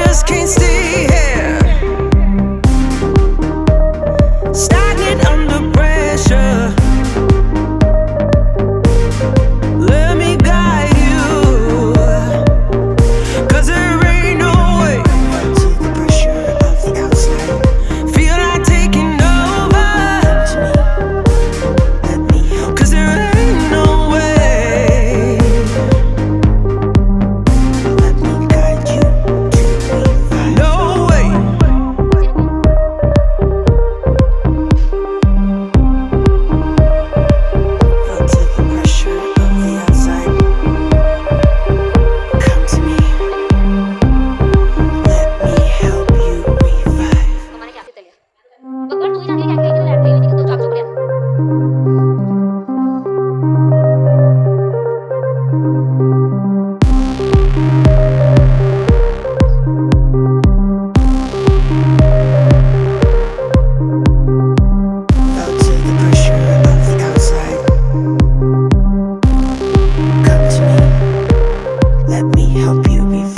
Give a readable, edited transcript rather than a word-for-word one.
just can't stay here, stagnant under pressure. Let me guide you, 'cause there ain't no way. To the pressure of the outside, feel like taking over. Let me help, 'cause there ain't no way. Let me guide you to revive. No way. Feel to the pressure of the outside. Come to me. Let me help you revive. kemana kya kita lihat bagaimana tuh ini kayak gitu lihat kayak gitu coba lihat Feel to the pressure of the outside. Come to me. Let me help you revive.